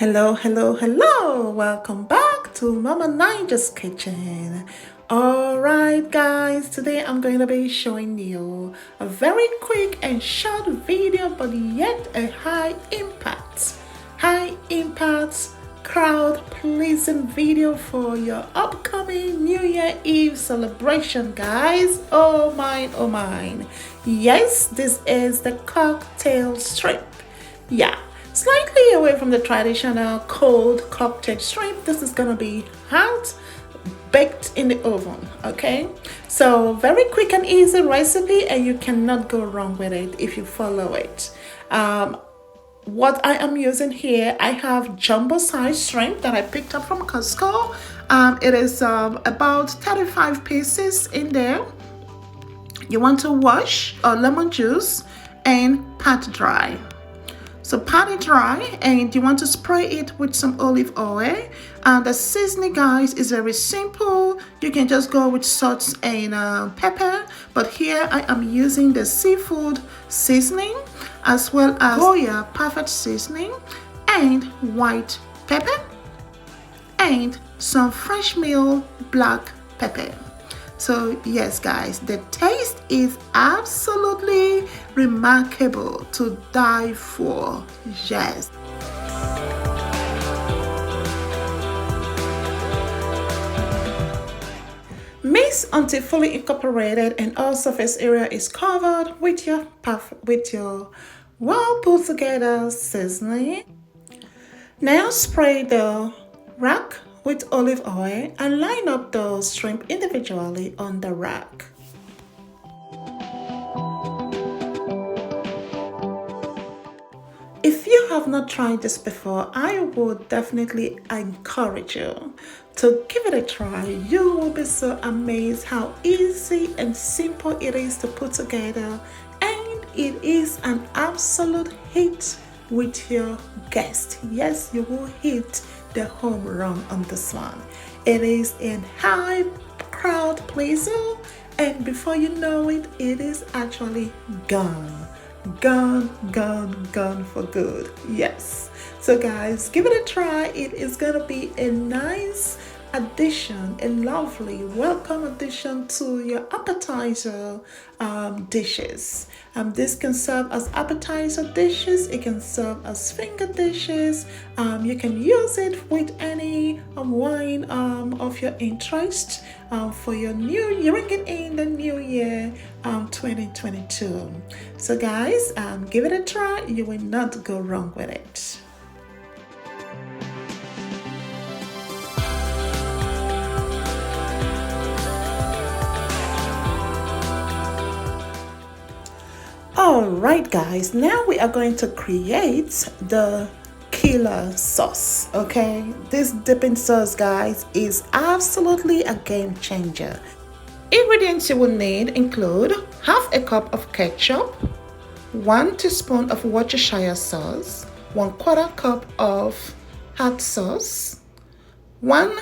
Hello, hello, hello. Welcome back to Mama Ninja's Kitchen. Alright guys, today I'm going to be showing you a very quick and short video, but yet a high impact, crowd pleasing video for your upcoming New Year Eve celebration, guys. Oh mine, oh mine. Yes, this is the cocktail shrimp. Yeah, slightly away from the traditional cold cocktail shrimp. This is gonna be hot, baked in the oven. Okay, so very quick and easy recipe, and you cannot go wrong with it if you follow it. What I am using here, I have jumbo size shrimp that I picked up from Costco. It is about 35 pieces in there. You want to wash lemon juice and pat dry. So pat it dry, and you want to spray it with some olive oil. The seasoning, guys, is very simple. You can just go with salt and pepper, but here I am using the seafood seasoning as well as goya perfect seasoning and white pepper and some fresh milled black pepper. So yes guys, the taste is absolutely remarkable, to die for. Yes. Mix until fully incorporated and all surface area is covered with your well put together seasoning. Now spray the rack with olive oil and line up the shrimp individually on the rack. If you have not tried this before, I would definitely encourage you to give it a try. You will be so amazed how easy and simple it is to put together, and it is an absolute hit with your guest. Yes, you will hit the home run on this one. It is in high crowd pleaser, and before you know it, it is actually gone for good. Yes, so guys, give it a try. It is gonna be a nice addition, a lovely welcome addition to your appetizer dishes. This can serve as appetizer dishes, it can serve as finger dishes. You can use it with any wine of your interest for your you're ringing in the new year 2022. So guys, give it a try. You will not go wrong with it. Alright guys, now we are going to create the killer sauce. Okay, this dipping sauce, guys, is absolutely a game changer. Ingredients you will need include half a cup of ketchup, 1 teaspoon of Worcestershire sauce, 1/4 cup of hot sauce, 1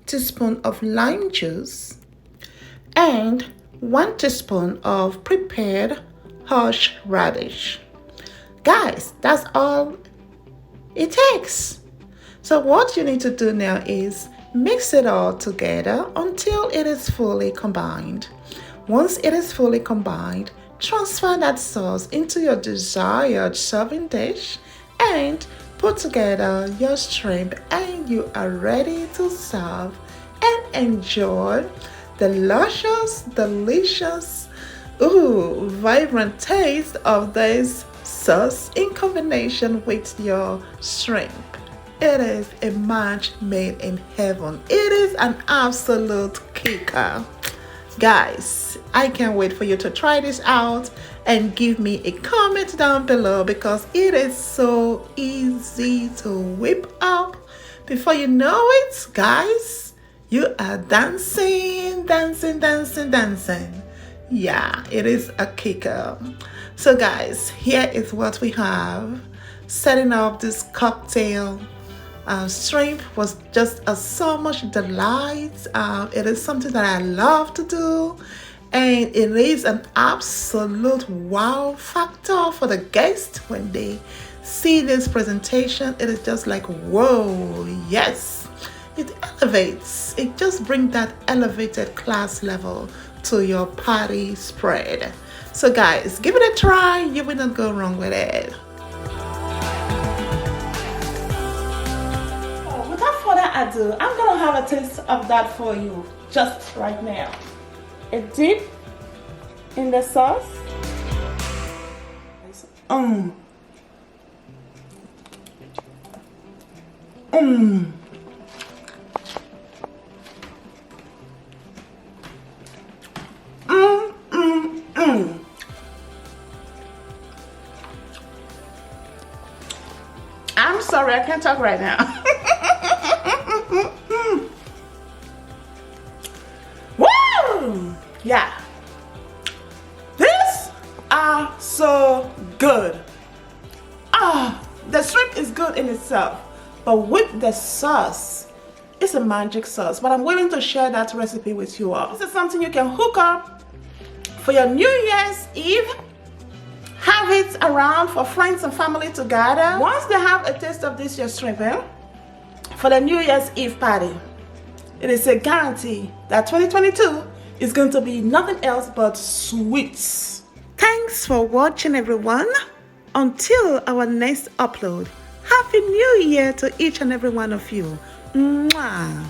teaspoon of lime juice, and 1 teaspoon of prepared horseradish. Guys, that's all it takes. So what you need to do now is mix it all together until it is fully combined. Once it is fully combined, transfer that sauce into your desired serving dish and put together your shrimp, and you are ready to serve and enjoy the luscious, delicious, vibrant taste of this sauce in combination with your shrimp. It is a match made in heaven. It is an absolute kicker. Guys, I can't wait for you to try this out and give me a comment down below, because it is so easy to whip up. Before you know it, guys, you are dancing. Yeah, it is a kicker. So guys, here is what we have. Setting up this cocktail shrimp was just so much delight. It is something that I love to do, and it is an absolute wow factor for the guests when they see this presentation, it is just like, whoa, yes. It elevates. It just brings that elevated class level to your party spread. So guys, give it a try. You will not go wrong with it. Oh, without further ado, I'm gonna have a taste of that for you just right now. A dip in the sauce. Mm. Mm. I'm sorry, I can't talk right now. Woo! Yeah. These are so good. The shrimp is good in itself, but with the sauce, it's a magic sauce. But I'm willing to share that recipe with you all. This is something you can hook up for your New Year's Eve. Have it around for friends and family to gather. Once they have a taste of this your shrimp for the New Year's Eve party, it is a guarantee that 2022 is going to be nothing else but sweets. Thanks for watching, everyone. Until our next upload, Happy New Year to each and every one of you. Mwah.